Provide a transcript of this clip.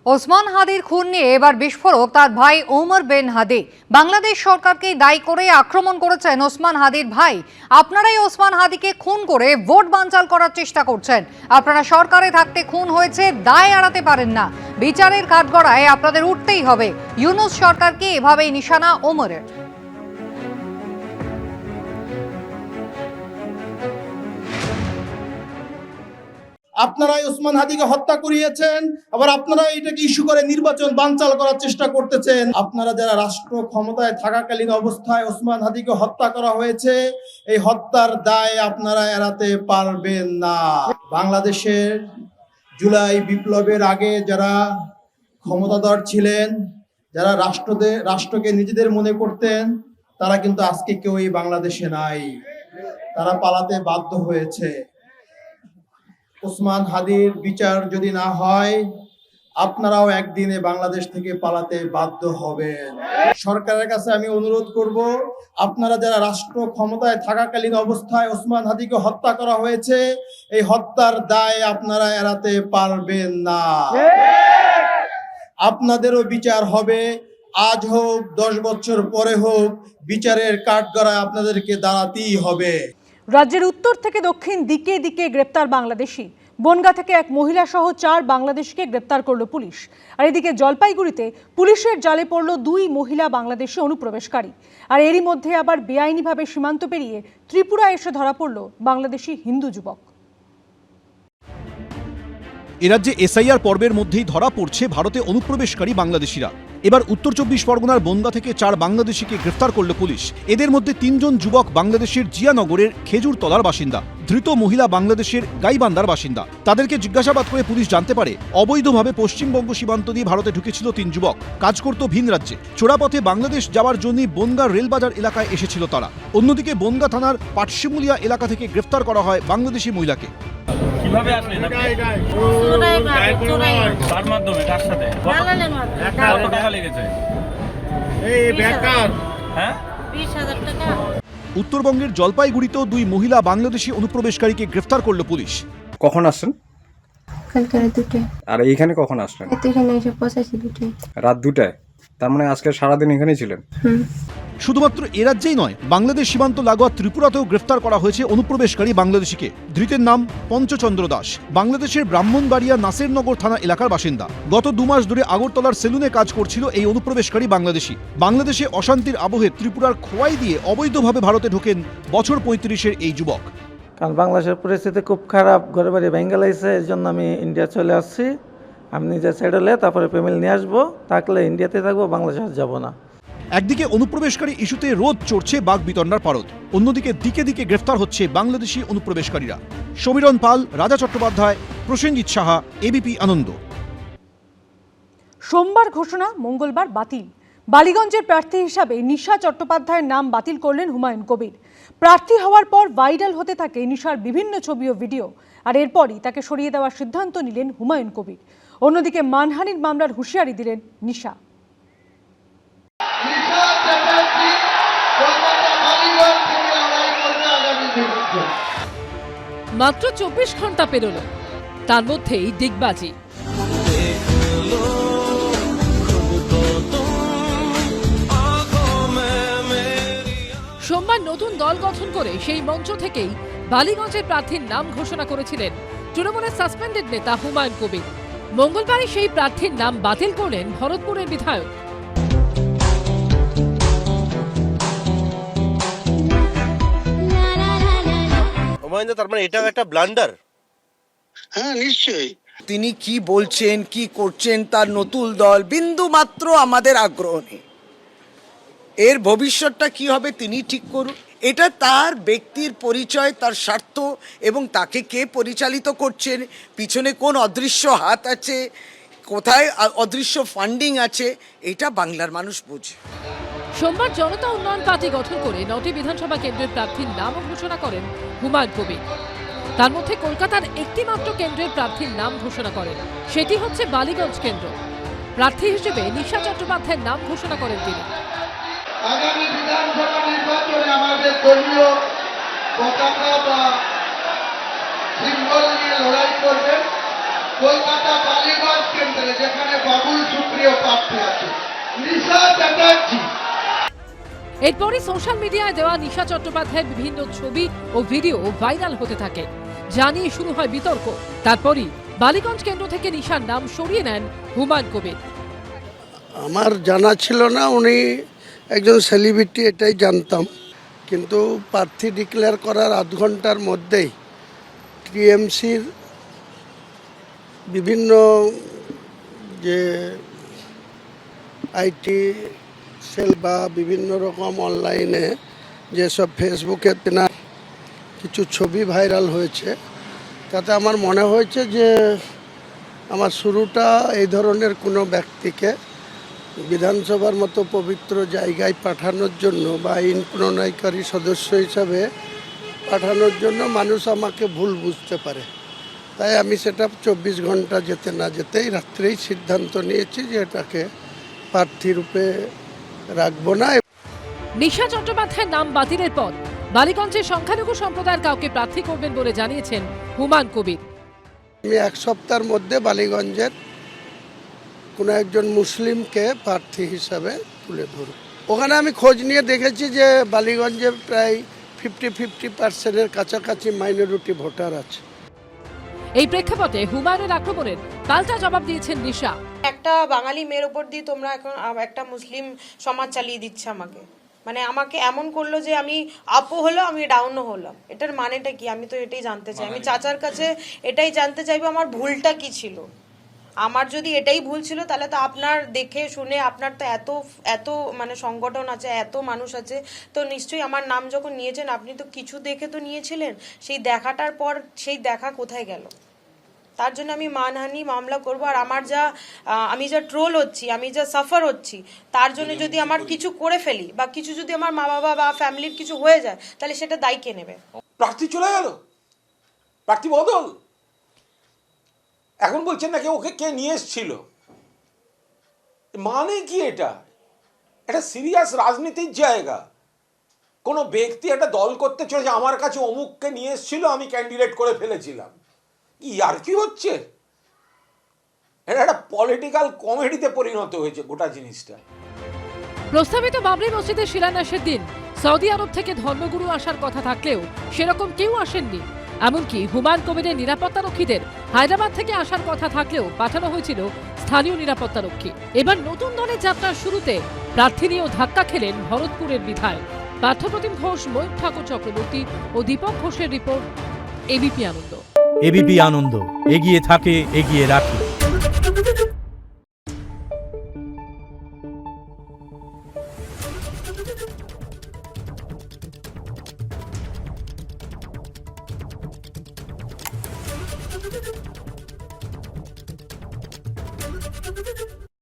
ওসমান হাদির খুন নিয়ে এবার বিস্ফোরক তার ভাই ওমর বিন হাদি। বাংলাদেশ সরকারকে দায়ী করে আক্রমণ করেছেন ওসমান হাদির ভাই। আপনারাই ওসমান হাদিকে খুন করে ভোট বানচাল করার চেষ্টা করছেন। আপনারা সরকারে থাকতে খুন হয়েছে, দায় এড়াতে পারেন না। বিচারের কাঠগড়ায় আপনাদের উঠতেই হবে। ইউনূস সরকারকে এভাবেই নিশানা ওমরের। আপনারাই ওসমান হাদিকে হত্যা করিয়েছেন, আবার আপনারা এটাকে ইস্যু করে নির্বাচন বানচাল করার চেষ্টা করতেছেন। আপনারা যারা রাষ্ট্র ক্ষমতায় থাকাকালীন অবস্থায় ওসমান হাদিকে হত্যা করা হয়েছে, এই হত্যার দায় আপনারা এড়াতে পারবেন না। বাংলাদেশের জুলাই বিপ্লবের আগে যারা ক্ষমতাধর ছিলেন, যারা রাষ্ট্রকে নিজেদের মনে করতেন, তারা কিন্তু আজকে কেউই বাংলাদেশে নাই। তারা পালাতে বাধ্য হয়েছে। ওসমান হাদির বিচার যদি না হয়, আপনারাও একদিনে বাংলাদেশ থেকে পালাতে বাধ্য হবেন। সরকারের কাছে আমি অনুরোধ করব, আপনারা যারা রাষ্ট্র ক্ষমতায় থাকাকালীন অবস্থায় ওসমান হাদিকে হত্যা করা হয়েছে, এই হত্যার দায় আপনারা এড়াতে পারবেন না। আপনাদেরও বিচার হবে, আজ হোক 10 বছর পরে হোক, বিচারের কাঠগড়ায় আপনাদেরকে দাঁড়াতেই হবে। রাজ্যের উত্তর থেকে দক্ষিণ দিকে দিকে গ্রেপ্তার বাংলাদেশি। বনগাঁ থেকে এক মহিলা সহ 4 বাংলাদেশিকে গ্রেপ্তার করলো পুলিশ। আর এদিকে জলপাইগুড়িতে পুলিশের জালে পড়ল 2 মহিলা বাংলাদেশি অনুপ্রবেশকারী। আর এরই মধ্যে আবার বেআইনিভাবে সীমান্ত পেরিয়ে ত্রিপুরা এসে ধরা পড়ল বাংলাদেশি হিন্দু যুবক। এ রাজ্যে এসআইআর পর্বের মধ্যেই ধরা পড়ছে ভারতে অনুপ্রবেশকারী বাংলাদেশিরা। এবার উত্তর 24 পরগনার বনগাঁ থেকে 4 বাংলাদেশিকে গ্রেফতার করল পুলিশ। এদের মধ্যে 3 জন যুবক বাংলাদেশের জিয়ানগরের খেজুরতলার বাসিন্দা, ধৃত মহিলা বাংলাদেশের গাইবান্ধার বাসিন্দা। তাদেরকে জিজ্ঞাসাবাদ করে পুলিশ জানতে পারে অবৈধভাবে পশ্চিমবঙ্গ সীমান্ত দিয়ে ভারতে ঢুকেছিল 3 যুবক। কাজ করত ভিন রাজ্যে। চোরাপথে বাংলাদেশ যাওয়ার জন্য বনগাঁ রেলবাজার এলাকায় এসেছিল তারা। অন্যদিকে বনগাঁ থানার পাটশিমুলিয়া এলাকা থেকে গ্রেফতার করা হয় বাংলাদেশি মহিলাকে। কিভাবে আসলেন আপনি? কার মাধ্যমে, কার সাথে? কত টাকা লেগেছে? হ্যাঁ, 20,000 টাকা। উত্তরবঙ্গের জলপাইগুড়িতেও 2 মহিলা বাংলাদেশি অনুপ্রবেশকারীকে গ্রেফতার করল পুলিশ। কখন আসছেন? কালকে রাত 2টায়। আর এইখানে কখন আসলেন? এখানে এসে পৌঁছাইছি 2টায়। রাত 2টায়? তার মানে আজকে সারাদিন এখানেই ছিলেন? শুধুমাত্র এ রাজ্যেই নয়, বাংলাদেশ সীমান্ত লাগোয়া ত্রিপুরাতেও গ্রেফতার করা হয়েছে অনুপ্রবেশকারী বাংলাদেশিকে। ধৃতের নাম পঞ্চচন্দ্র দাস, বাংলাদেশের ব্রাহ্মণবাড়িয়া নাসিরনগর থানা এলাকার বাসিন্দা। গত 2 মাস ধরে আগরতলার সেলুনে কাজ করছিল এই অনুপ্রবেশকারী বাংলাদেশি। বাংলাদেশে অশান্তির আবহে ত্রিপুরার খোয়াই দিয়ে অবৈধভাবে ভারতে ঢোকেন বছর 35-এর এই যুবক। কারণ বাংলাদেশের পরিস্থিতি খুব খারাপ, ঘরে বাড়ি ভেঙে লাগছে, এর জন্য আমি ইন্ডিয়া চলে আসছি। আমি নিজে সেটেলে তারপরে ফ্যামিলি নিয়ে আসবো, থাকলে ইন্ডিয়াতে থাকবো, বাংলাদেশে যাবো না। একদিকে অনুপ্রবেশকারী ইস্যুতে রোদ চড়ছে বাগবিতণ্ডার পারদ, অন্যদিকে দিকে দিকে গ্রেফতার হচ্ছে বাংলাদেশি অনুপ্রবেশকারীরা। সমীরণ পাল, রাজা চট্টোপাধ্যায়, প্রসেনজিৎ সাহা, এবিপি আনন্দ। সোমবার ঘোষণা, মঙ্গলবার বাতিল। বালিগঞ্জের প্রার্থী হিসাবে নিশা চট্টোপাধ্যায়ের নাম বাতিল করলেন হুমায়ুন কবির। প্রার্থী হওয়ার পর ভাইরাল হতে থাকে নিশার বিভিন্ন ছবি ও ভিডিও। আর এরপরই তাকে সরিয়ে দেওয়ার সিদ্ধান্ত নিলেন হুমায়ুন কবির। অন্যদিকে মানহানির মামলার হুঁশিয়ারি দিলেন নিশা। মাত্র 24 ঘন্টা পেরোল, তার মধ্যেই দিগবাজি। সোমবার নতুন দল গঠন করে সেই মঞ্চ থেকেই বালিগঞ্জের প্রার্থীর নাম ঘোষণা করেছিলেন তৃণমূলের সাসপেন্ডেড নেতা হুমায়ুন কবির। মঙ্গলবারই সেই প্রার্থীর নাম বাতিল করলেন ভরতপুরের বিধায়ক। তার মানে এটাও একটা ব্লান্ডার। হ্যাঁ, নিশ্চয়ই। তিনি কি বলছেন, কি করছেন, তার নতুন দল বিন্দু মাত্র আমাদের আগ্রহ নেই। এর ভবিষ্যৎটা কি হবে তিনি ঠিক করুন। এটা তার ব্যক্তির পরিচয়, তার স্বার্থ এবং তাকে কে পরিচালিত করছেন, পিছনে কোন অদৃশ্য হাত আছে, কোথায় অদৃশ্য ফান্ডিং আছে, এটা বাংলার মানুষ বোঝে। সোমবার জনতা উন্নয়ন পার্টি গঠন করে 9টি বিধানসভা কেন্দ্রের প্রার্থীর নামও ঘোষণা করেন হুমায়ুন কবির। তার মধ্যে কলকাতার একটি মাত্র কেন্দ্রের প্রার্থীর নাম ঘোষণা করেন, সেটি হচ্ছে বালিগঞ্জ কেন্দ্র। প্রার্থী হিসেবে নিশা চট্টোপাধ্যায়ের নাম ঘোষণা করেন তিনি। আগামী বিধানসভা নির্বাচনে আমাদের দলীয় পতাকা বা সিম্বল নিয়ে লড়াই করবেন কলকাতা বালিগঞ্জ কেন্দ্রে, যেখানে প্রিয় প্রার্থী আছে নিশা চ্যাটার্জি। এরপরই সোশ্যাল মিডিয়ায় দেওয়া নিশা চট্টোপাধ্যায়ের বিভিন্ন ছবি ও ভিডিও ভাইরাল হতে থাকে, যা নিয়ে শুরু হয় বিতর্ক। তারপরই বালিগঞ্জ কেন্দ্র থেকে নিশার নাম সরিয়ে নেন হুমায়ুন কবির। আমার জানা ছিল না উনি একজন সেলিব্রিটি, এটাই জানতাম, কিন্তু প্রার্থী ডিক্লেয়ার করার আধ ঘন্টার মধ্যেই টিএমসির বিভিন্ন যে আইটি সেল বা বিভিন্ন রকম অনলাইনে যেসব ফেসবুকে তেনার কিছু ছবি ভাইরাল হয়েছে, তাতে আমার মনে হয়েছে যে আমার শুরুটা এই ধরনের কোনো ব্যক্তিকে বিধানসভার মতো পবিত্র জায়গায় পাঠানোর জন্য বা আইন প্রণয়নকারী সদস্য হিসাবে পাঠানোর জন্য মানুষ আমাকে ভুল বুঝতে পারে। তাই আমি সেটা 24 ঘন্টা যেতে না যেতেই রাত্রেই সিদ্ধান্ত নিয়েছি যে এটাকে প্রার্থী রূপে রাখবো না। নিশা চট্টোপাধ্যায়ের নাম বাতিলের পর বালিগঞ্জের সংখ্যালঘু সম্প্রদায়ের কাউকে প্রার্থী করবেন বলে জানিয়েছেন হুমায়ুন কবির। আমি এক সপ্তাহের মধ্যে বালিগঞ্জের কোনো একজন মুসলিমকে প্রার্থী হিসাবে তুলে ধরব। ওখানে আমি খোঁজ নিয়ে দেখেছি যে বালিগঞ্জে প্রায় 50-50% কাছাকাছি মাইনরিটি ভোটার আছে। এই প্রেক্ষাপটে হুমায়ুনের আক্রমণের পাল্টা জবাব দিয়েছেন নিশা। একটা বাঙালি মেয়ের ওপর দিয়ে তোমরা এখন একটা মুসলিম সমাজ চালিয়ে দিচ্ছে আমাকে, মানে আমাকে এমন করলো যে আমি আপও হলো আমি ডাউনও হলাম। এটার মানেটা কি? আমি তো এটাই জানতে চাই। আমি চাচার কাছে এটাই জানতে চাইবো আমার ভুলটা কি ছিল। আমার যদি এটাই ভুল ছিল তাহলে তো আপনার দেখে শুনে, আপনার তো এত এত মানে সংগঠন আছে, এত মানুষ আছে, তো নিশ্চয়ই আমার নাম যখন নিয়েছেন আপনি তো কিছু দেখে তো নিয়েছিলেন। সেই দেখাটার পর সেই দেখা কোথায় গেল? তার জন্য আমি মানহানি মামলা করব। আর আমার আমি যা ট্রোল হচ্ছি, আমি যা সাফার হচ্ছি, তার জন্য যদি আমার কিছু করে ফেলি বা কিছু যদি আমার মা বাবা বা ফ্যামিলির কিছু হয়ে যায়, তাহলে সেটা দায়ী কে নেবে? প্রার্থী চলে গেল, প্রার্থী বদল, এখন বলছেন নাকি ওকে কে নিয়ে এসেছিল। মানে কি এটা? এটা সিরিয়াস রাজনীতির জায়গা। কোনো ব্যক্তি একটা দল করতে চলেছে, আমার কাছে অমুককে নিয়ে এসেছিল, আমি ক্যান্ডিডেট করে ফেলেছিলাম। আর কি হচ্ছে? এটা একটা পলিটিক্যাল কমেডিতে পরিণত হয়েছে গোটা জিনিসটা। প্রস্তাবিত বাবরি মসজিদের শিলান্যাসের দিন সৌদি আরব থেকে ধর্মগুরু আসার কথা থাকলেও সেরকম কেউ আসেননি। এমনকি হুমায়ুন কবিরের নিরাপত্তারক্ষীদের হায়দ্রাবাদ থেকে আসার কথা থাকলেও পাঠানো হয়েছিল স্থানীয় নিরাপত্তারক্ষী। এবার নতুন দলের যাত্রার শুরুতে প্রার্থী নিয়েও ধাক্কা খেলেন ভরতপুরের বিধায়ক। পার্থপ্রতিম ঘোষ, ময়ূর ঠাকুর চক্রবর্তী ও দীপক ঘোষের রিপোর্ট, এবিপি আনন্দ। এবিপি আনন্দ, এগিয়ে থাকে, এগিয়ে রাখে।